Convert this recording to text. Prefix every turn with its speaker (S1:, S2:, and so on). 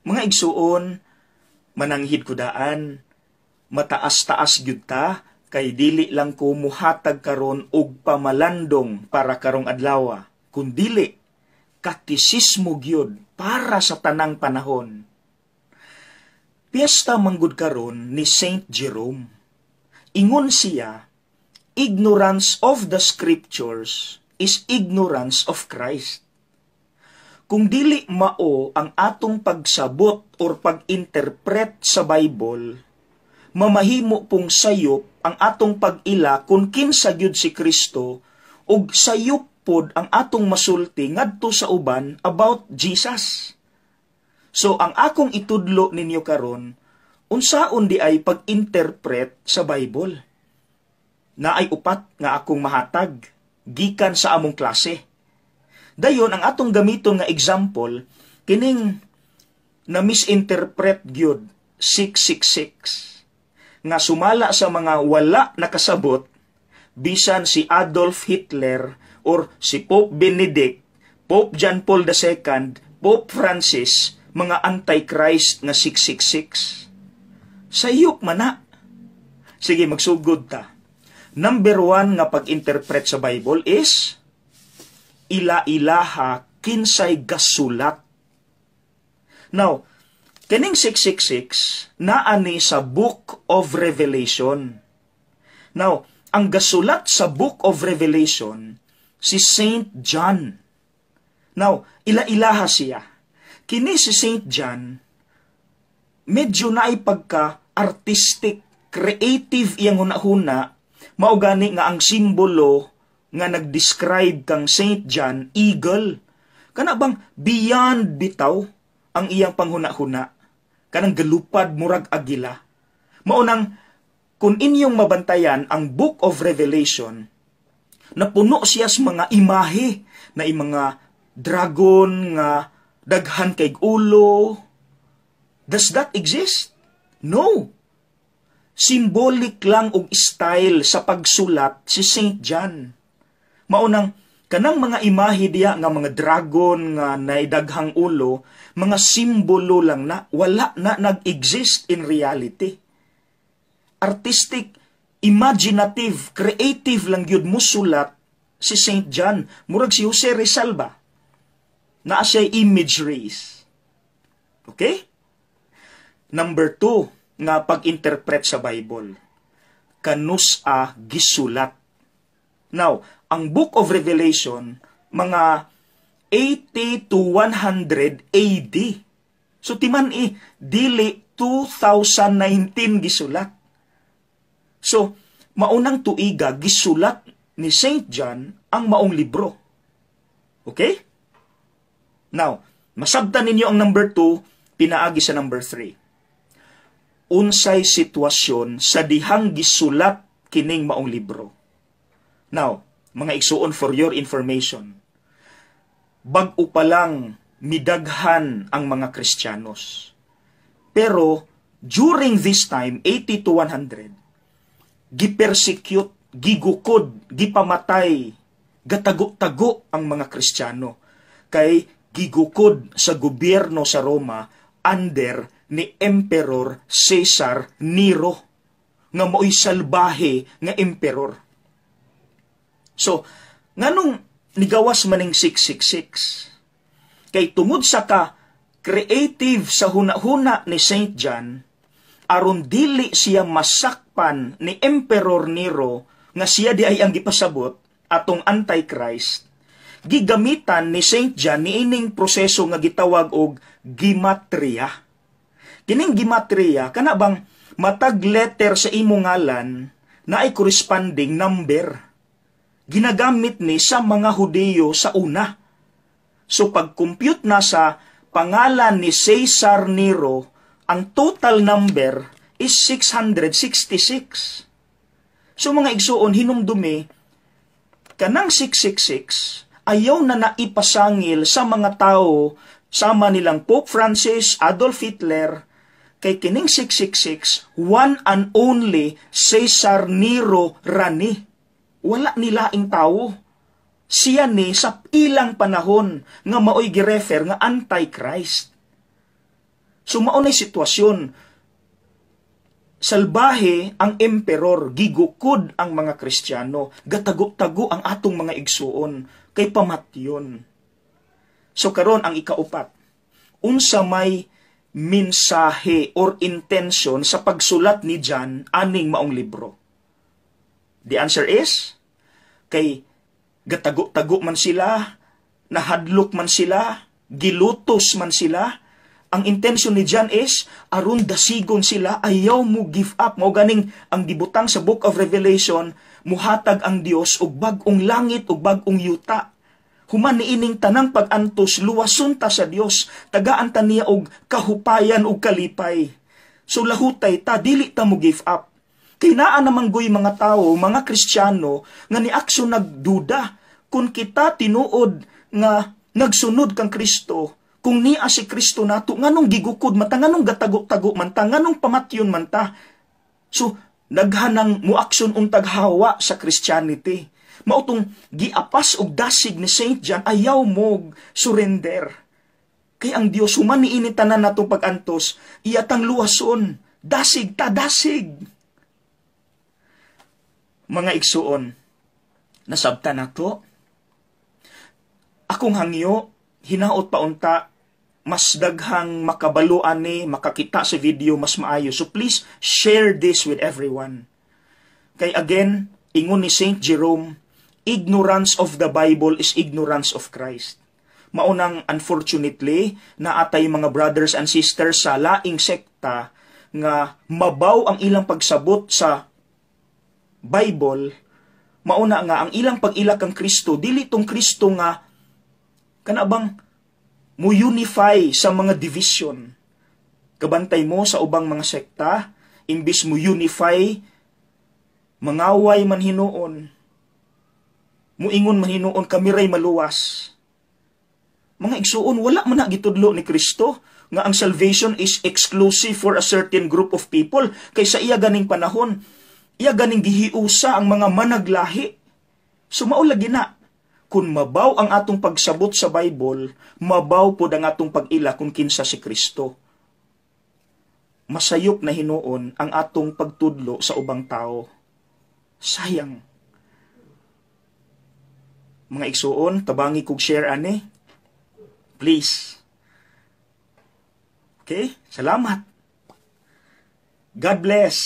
S1: Mga igsuon, mananghid ko daan, mataas-taas gyud ta, kay dili lang ko muhatag karon og pamalandong para karong adlaw, kundili katisismo gyud para sa tanang panahon. Piyesta manggod karon ni Saint Jerome. Ingon siya, ignorance of the scriptures is ignorance of Christ. Kung dili mao ang atong pagsabot or pag-interpret sa Bible, mamahimo pong sayop ang atong pag-ila kung kinsa gyud si Kristo ug sayop pod ang atong masulti ngadto sa uban about Jesus. So ang akong itudlo ninyo karon, unsaon di ay pag-interpret sa Bible? Naay upat nga akong mahatag gikan sa among klase. Dayon ang atong gamiton nga example kining na misinterpret gyud 666 nga sumala sa mga wala nakasabot bisan si Adolf Hitler or si Pope Benedict, Pope John Paul II, Pope Francis, mga antichrist nga 666. Sayop man na. Sige, magsugod ta. Number 1 nga pag-interpret sa Bible is ila-ilaha kinsay gasulat. Now, kining 666 naani sa Book of Revelation. Now, ang gasulat sa Book of Revelation si Saint John. Now, ila-ilaha siya. Kini si Saint John medyo naay pagka-artistic, creative iyang hunahuna, mao gani nga ang simbolo nga nag-describe kang Saint John, eagle. Kana bang beyond bitaw ang iyang panghuna-huna. Kanang galupad murag agila. Mao nang kung inyong mabantayan ang Book of Revelation, napuno siya sa mga imahe na mga dragon nga daghan kay ulo. Does that exist? No. Symbolic lang og style sa pagsulat si Saint John. Maunang kanang mga imahe diya nga mga dragon nga naidaghang ulo, mga simbolo lang na, wala na nag-exist in reality. Artistic, imaginative, creative lang yun musulat si Saint John. Murag si Jose Rizal ba? Naa siya imageries. Okay? Number 2 nga pag-interpret sa Bible. Kanus-a gisulat. Now, ang Book of Revelation, mga 80 to 100 AD. So, dili 2019 gisulat. So, maunang tuiga, gisulat ni Saint John ang maong libro. Okay? Now, masabtan ninyo ang number 2, pinaagi sa number 3. Unsay sitwasyon sa dihang gisulat kining maong libro. Now, mga igsuon for your information, bag-o pa lang midaghan ang mga Kristiyanos. Pero, during this time, 80 to 100, gipersecute, gigukod, gipamatay, gatago-tago ang mga Kristiyano. Kay gigukod sa gobyerno sa Roma under ni Emperor Caesar Nero, nga mo'y salbahe nga emperor. So, nganong nigawas maning 666? Kay tungod sa creative sa huna-huna ni Saint John, aron dili siya masakpan ni Emperor Nero nga siya di ay ang gipasabot atong Antichrist, gigamitan ni Saint John niining proseso nga gitawag og gimatria. Kining gimatria, kana bang matag letter sa imong ngalan na ay corresponding number. Ginagamit ni sa mga Hudiyo sa una. So pag-compute na sa pangalan ni Caesar Nero, ang total number is 666. So mga igsuon, hinumdumi, kanang 666, ayaw na naipasangil sa mga tao, sama nilang Pope Francis, Adolf Hitler, kay kining 666, one and only Caesar Nero Rani. Wala nilaing tao. Siya ni sa ilang panahon nga maoy girefer nga Antichrist. So maunay sitwasyon, salbahe ang emperor, gigukod ang mga Kristiyano, gatago-tago ang atong mga igsuon, kay pamatyon. So karon ang ikaupat, unsa may mensahe or intention sa pagsulat ni John aning maong libro? The answer is, kay gatago-tago man sila, nahadlok man sila, gilutos man sila, ang intention ni John is, aron dasigon sila, ayaw mo give up. Mao ganing ang gibutang sa Book of Revelation, muhatag ang Dios og bag-ong langit ug bag-ong yuta. Human niining tanang pag-antos, luwason ta sa Dios, tagaan ta niya og kahupayan ug kalipay. So lahutay ta, dili ta mo give up. Kay naa namang goy mga tao, mga Kristiyano, nga ni aksyon nagduda, kung kita tinuod nga nagsunod kang Kristo, kung niya si Kristo nato, nganong gigukod man ta, nganong gatago-tago man ta, nganong pamatyon man ta. So, naghanang muaksyon untag hawa sa Christianity. Mautong giapas og dasig ni Saint John, ayaw mo surrender. Kay ang Dios human niini tanan natong pag-antos, iyatang luwason, dasig ta, dasig. Mga igsuon, nasabta nato, akong hangyo, hinaot pa unta, mas daghang makabaluan ni, makakita sa video, mas maayo. So please, share this with everyone. Kay again, ingon ni Saint Jerome, ignorance of the Bible is ignorance of Christ. Maunang, unfortunately, na atay mga brothers and sisters sa laing sekta nga mabaw ang ilang pagsabot sa Bible, mauna nga ang ilang pag-ila kang Kristo, dili tong Kristo nga kanabang mo unify sa mga division. Kabantay mo sa ubang mga sekta, imbis mo unify, mangaway man hinuon, muingon man hinuon, kamiray maluwas. Mga igsuon, wala man na gitudlo ni Kristo nga ang salvation is exclusive for a certain group of people. Kaysa iya ganing panahon, iya ganing gihiusa ang mga managlahi. So maulagi na, kung mabaw ang atong pagsabot sa Bible, mabaw po ang atong pag-ila kung kinsa si Kristo. Masayop na hinuon ang atong pagtudlo sa ubang tao. Sayang. Mga igsuon, tabangi kog share ani. Please. Okay? Salamat. God bless.